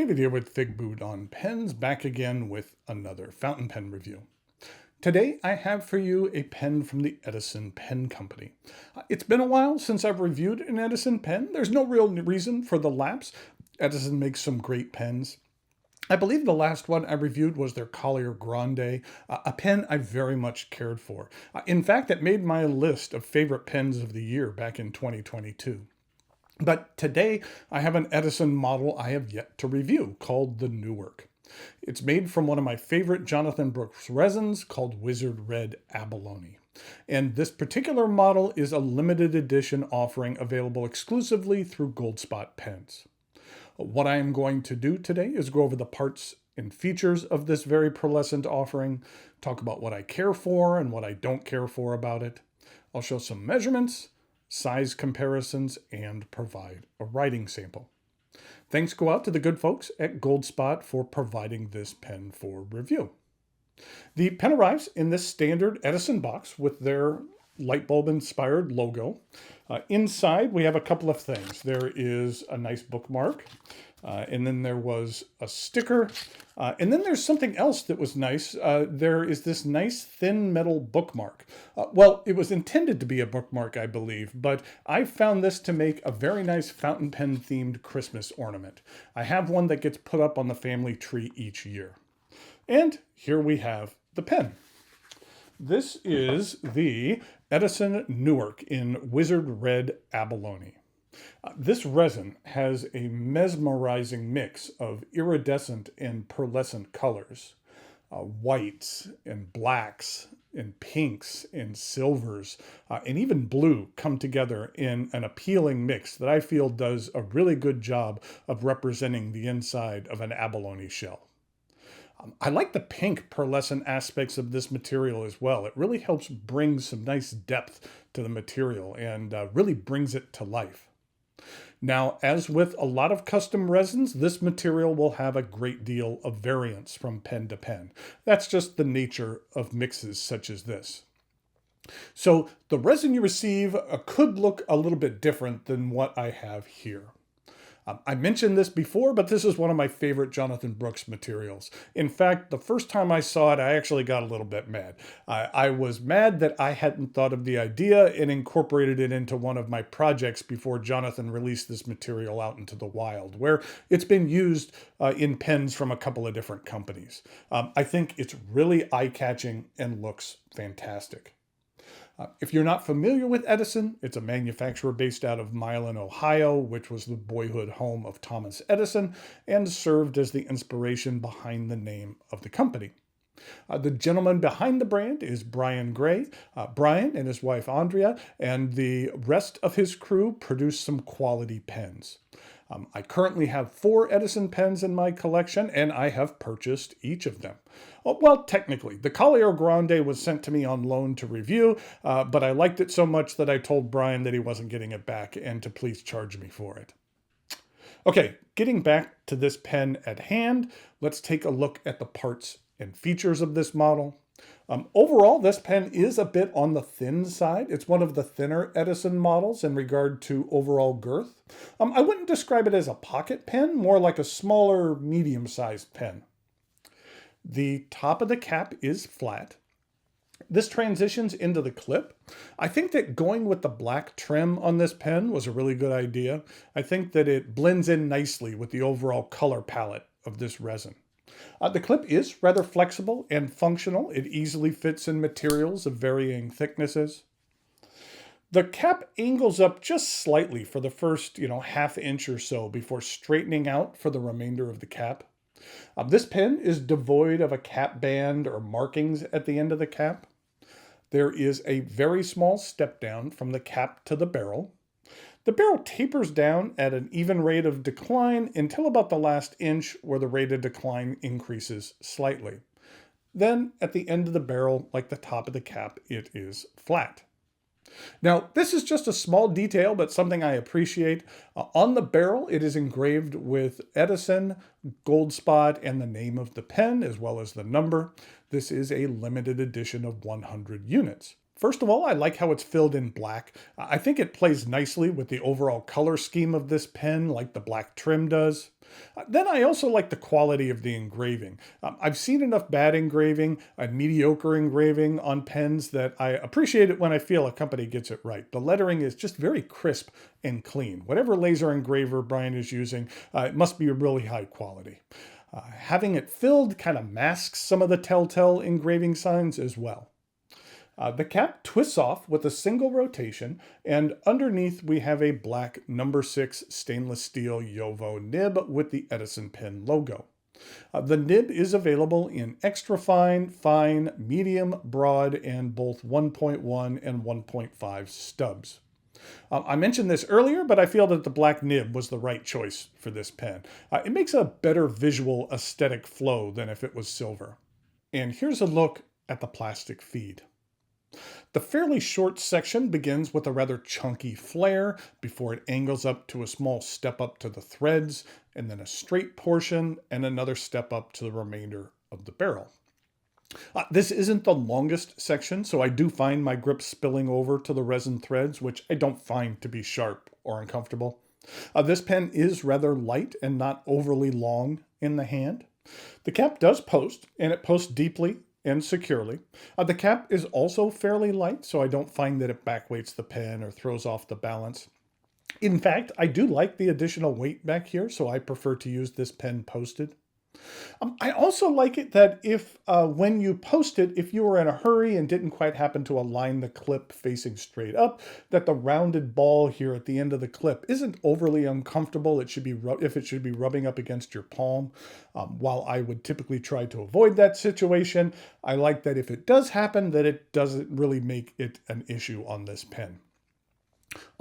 David here with Figboot on Pens, back again with another fountain pen review. Today I have for you a pen from the Edison Pen Company. It's been a while since I've reviewed an Edison pen. There's no real reason for the lapse. Edison makes some great pens. I believe the last one I reviewed was their Collier Grande, a pen I very much cared for. In fact, it made my list of favorite pens of the year back in 2022. But today I have an Edison model I have yet to review called the Newark. It's made from one of my favorite Jonathon Brooks resins called Wizard Red Abalone. And this particular model is a limited edition offering available exclusively through Goldspot Pens. What I am going to do today is go over the parts and features of this very pearlescent offering, talk about what I care for and what I don't care for about it. I'll show some measurements, size comparisons, and provide a writing sample. Thanks go out to the good folks at Goldspot for providing this pen for review. The pen arrives in this standard Edison box with their light bulb inspired logo. Inside we have a couple of things. There is a nice bookmark, and then there was a sticker, and then there's something else that was nice. There is this nice thin metal bookmark. Well, it was intended to be a bookmark, I believe, but I found this to make a very nice fountain pen themed Christmas ornament. I have one that gets put up on the family tree each year. And here we have the pen. This is the Edison Newark in Wizard Red Abalone. This resin has a mesmerizing mix of iridescent and pearlescent colors. Whites and blacks and pinks and silvers and even blue come together in an appealing mix that I feel does a really good job of representing the inside of an abalone shell. I like the pink pearlescent aspects of this material as well. It really helps bring some nice depth to the material and really brings it to life. Now, as with a lot of custom resins, this material will have a great deal of variance from pen to pen. That's just the nature of mixes such as this. So the resin you receive could look a little bit different than what I have here. I mentioned this before, but this is one of my favorite Jonathon Brooks materials. In fact, the first time I saw it, I actually got a little bit mad. I was mad that I hadn't thought of the idea and incorporated it into one of my projects before Jonathon released this material out into the wild, where it's been used in pens from a couple of different companies. I think it's really eye-catching and looks fantastic. If you're not familiar with Edison, it's a manufacturer based out of Milan, Ohio, which was the boyhood home of Thomas Edison and served as the inspiration behind the name of the company. The gentleman behind the brand is Brian Gray. Brian and his wife Andrea and the rest of his crew produce some quality pens. I currently have 4 Edison pens in my collection, and I have purchased each of them. Well, technically, the Collier Grande was sent to me on loan to review, but I liked it so much that I told Brian that he wasn't getting it back and to please charge me for it. Okay, getting back to this pen at hand, let's take a look at the parts and features of this model. Overall, this pen is a bit on the thin side. It's one of the thinner Edison models in regard to overall girth. I wouldn't describe it as a pocket pen, more like a smaller, medium-sized pen. The top of the cap is flat. This transitions into the clip. I think that going with the black trim on this pen was a really good idea. I think that it blends in nicely with the overall color palette of this resin. The clip is rather flexible and functional. It easily fits in materials of varying thicknesses. The cap angles up just slightly for the first, half inch or so before straightening out for the remainder of the cap. This pen is devoid of a cap band or markings at the end of the cap. There is a very small step down from the cap to the barrel. The barrel tapers down at an even rate of decline until about the last inch, where the rate of decline increases slightly. Then, at the end of the barrel, like the top of the cap, it is flat. Now, this is just a small detail, but something I appreciate. On the barrel, it is engraved with Edison, Goldspot, and the name of the pen, as well as the number. This is a limited edition of 100 units. First of all, I like how it's filled in black. I think it plays nicely with the overall color scheme of this pen, like the black trim does. Then I also like the quality of the engraving. I've seen enough bad engraving and mediocre engraving on pens that I appreciate it when I feel a company gets it right. The lettering is just very crisp and clean. Whatever laser engraver Brian is using, it must be really high quality. Having it filled kind of masks some of the telltale engraving signs as well. The cap twists off with a single rotation, and underneath we have a black number 6 stainless steel Jovo nib with the Edison pen logo. The nib is available in extra fine, fine, medium, broad, and both 1.1 and 1.5 stubs. I mentioned this earlier, but I feel that the black nib was the right choice for this pen. It makes a better visual aesthetic flow than if it was silver. And here's a look at the plastic feed. The fairly short section begins with a rather chunky flare before it angles up to a small step up to the threads, and then a straight portion and another step up to the remainder of the barrel. This isn't the longest section, so I do find my grip spilling over to the resin threads, which I don't find to be sharp or uncomfortable. This pen is rather light and not overly long in the hand. The cap does post, and it posts deeply and securely. The cap is also fairly light, so I don't find that it backweights the pen or throws off the balance. In fact, I do like the additional weight back here, so I prefer to use this pen posted. I also like it that if when you post it, if you were in a hurry and didn't quite happen to align the clip facing straight up, that the rounded ball here at the end of the clip isn't overly uncomfortable. It should be if it should be rubbing up against your palm. While I would typically try to avoid that situation, I like that if it does happen, that it doesn't really make it an issue on this pen.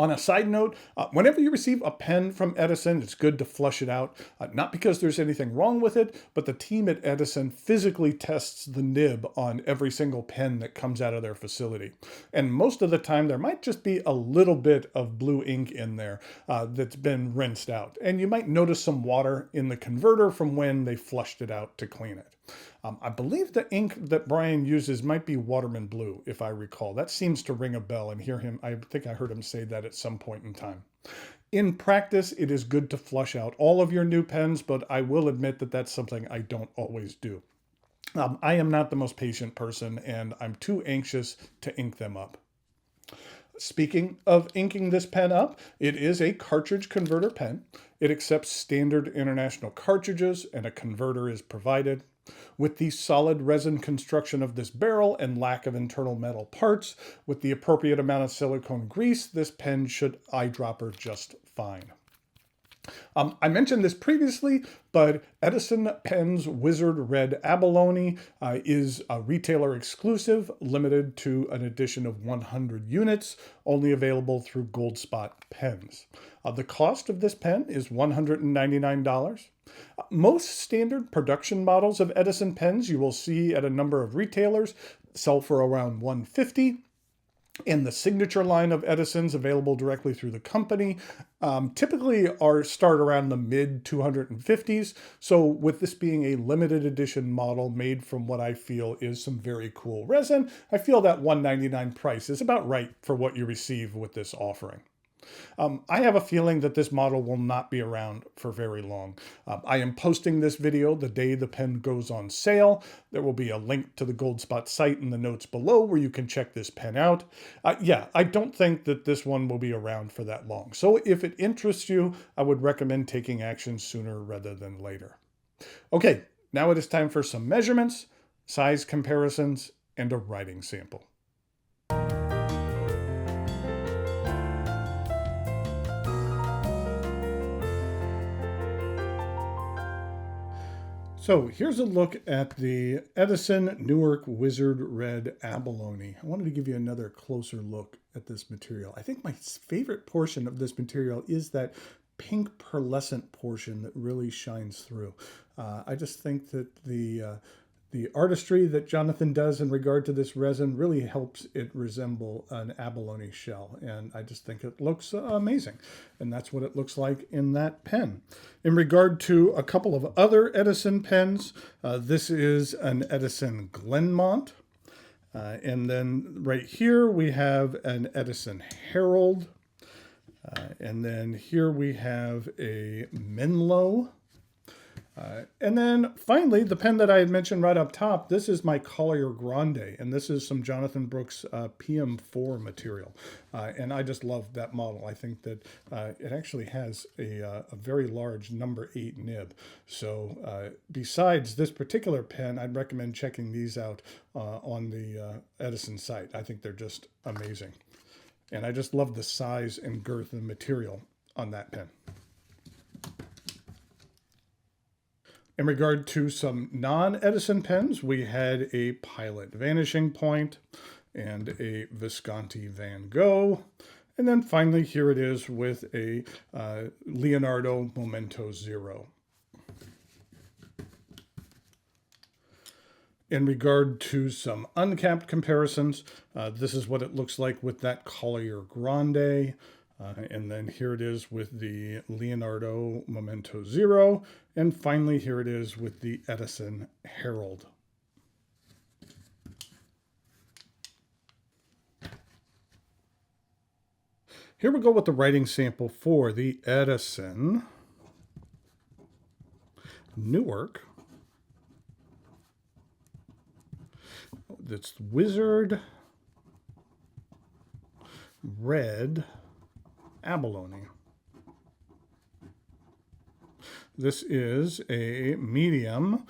On a side note, whenever you receive a pen from Edison, it's good to flush it out. Not because there's anything wrong with it, but the team at Edison physically tests the nib on every single pen that comes out of their facility. And most of the time, there might just be a little bit of blue ink in there that's been rinsed out. And you might notice some water in the converter from when they flushed it out to clean it. I believe the ink that Brian uses might be Waterman Blue, if I recall. That seems to ring a bell, and I think I heard him say that at some point in time. In practice, it is good to flush out all of your new pens, but I will admit that that's something I don't always do. I am not the most patient person, and I'm too anxious to ink them up. Speaking of inking this pen up, it is a cartridge converter pen. It accepts standard international cartridges, and a converter is provided. With the solid resin construction of this barrel and lack of internal metal parts, with the appropriate amount of silicone grease, this pen should eyedropper just fine. I mentioned this previously, but Edison Pen's Wizard Red Abalone is a retailer exclusive, limited to an edition of 100 units, only available through Gold Spot Pens. The cost of this pen is $199. Most standard production models of Edison pens you will see at a number of retailers sell for around $150. And the signature line of Edison's available directly through the company typically start around the mid 250s. So with this being a limited edition model made from what I feel is some very cool resin, I feel that $199 price is about right for what you receive with this offering. I have a feeling that this model will not be around for very long. I am posting this video the day the pen goes on sale. There will be a link to the Gold Spot site in the notes below where you can check this pen out. I don't think that this one will be around for that long. So if it interests you, I would recommend taking action sooner rather than later. Okay, now it is time for some measurements, size comparisons, and a writing sample. So here's a look at the Edison Newark Wizard Red Abalone. I wanted to give you another closer look at this material. I think my favorite portion of this material is that pink pearlescent portion that really shines through. I just think that the artistry that Jonathon does in regard to this resin really helps it resemble an abalone shell, and I just think it looks amazing, and that's what it looks like in that pen. In regard to a couple of other Edison pens, this is an Edison Glenmont, And then right here we have an Edison Herald. And then here we have a Menlo. And then finally, the pen that I had mentioned right up top, this is my Collier Grande, and this is some Jonathon Brooks PM4 material. And I just love that model. I think that it actually has a very large number 8 nib. So besides this particular pen, I'd recommend checking these out on the Edison site. I think they're just amazing. And I just love the size and girth and material on that pen. In regard to some non-Edison pens, we had a Pilot Vanishing Point and a Visconti Van Gogh. And then finally, here it is with a Leonardo Momento Zero. In regard to some uncapped comparisons, this is what it looks like with that Collier Grande. And then here it is with the Leonardo Momento Zero. And finally, here it is with the Edison Herald. Here we go with the writing sample for the Edison Newark. That's Wizard Red Abalone. This is a medium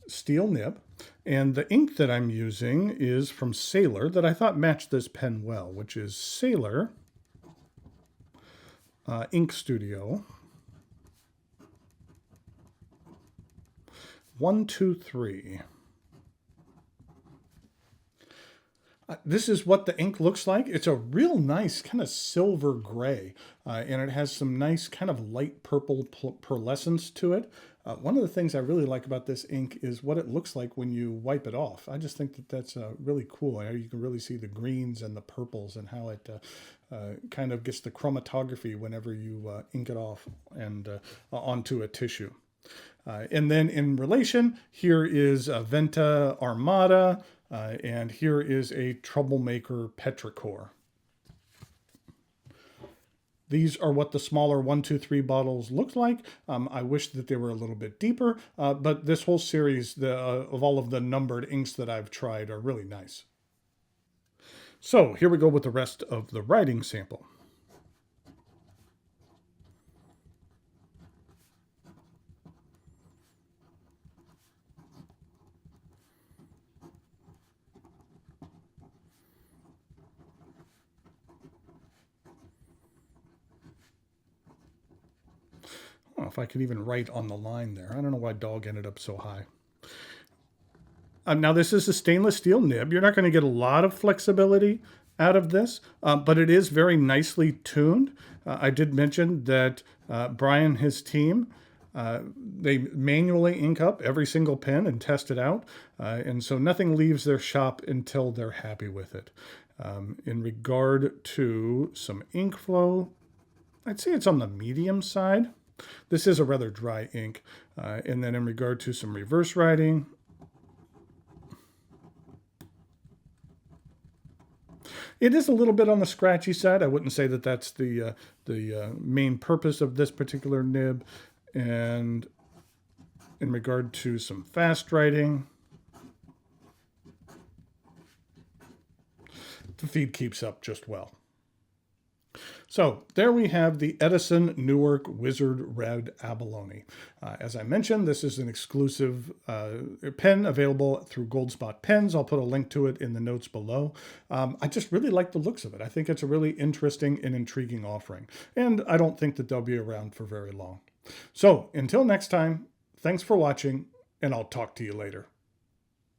steel nib, and the ink that I'm using is from Sailor that I thought matched this pen well, which is Sailor Ink Studio 123. This is what the ink looks like. It's a real nice kind of silver gray, and it has some nice kind of light purple pearlescence to it. One of the things I really like about this ink is what it looks like when you wipe it off. I just think that that's really cool. You can really see the greens and the purples and how it kind of gets the chromatography whenever you ink it off and onto a tissue. And then in relation, here is a Venta Armada, and here is a Troublemaker Petrichor. These are what the smaller 123 bottles look like. I wish that they were a little bit deeper, but this whole series of all of the numbered inks that I've tried are really nice. So here we go with the rest of the writing sample. I don't know if I could even write on the line there. I don't know why dog ended up so high. Now this is a stainless steel nib. You're not going to get a lot of flexibility out of this, but it is very nicely tuned. I did mention that Brian and his team, they manually ink up every single pen and test it out. And so nothing leaves their shop until they're happy with it. In regard to some ink flow, I'd say it's on the medium side. This is a rather dry ink. And then in regard to some reverse writing, it is a little bit on the scratchy side. I wouldn't say that that's the main purpose of this particular nib. And in regard to some fast writing, the feed keeps up just well. So there we have the Edison Newark Wizard Red Abalone. As I mentioned, this is an exclusive pen available through Goldspot Pens. I'll put a link to it in the notes below. I just really like the looks of it. I think it's a really interesting and intriguing offering, and I don't think that they'll be around for very long. So until next time, thanks for watching, and I'll talk to you later.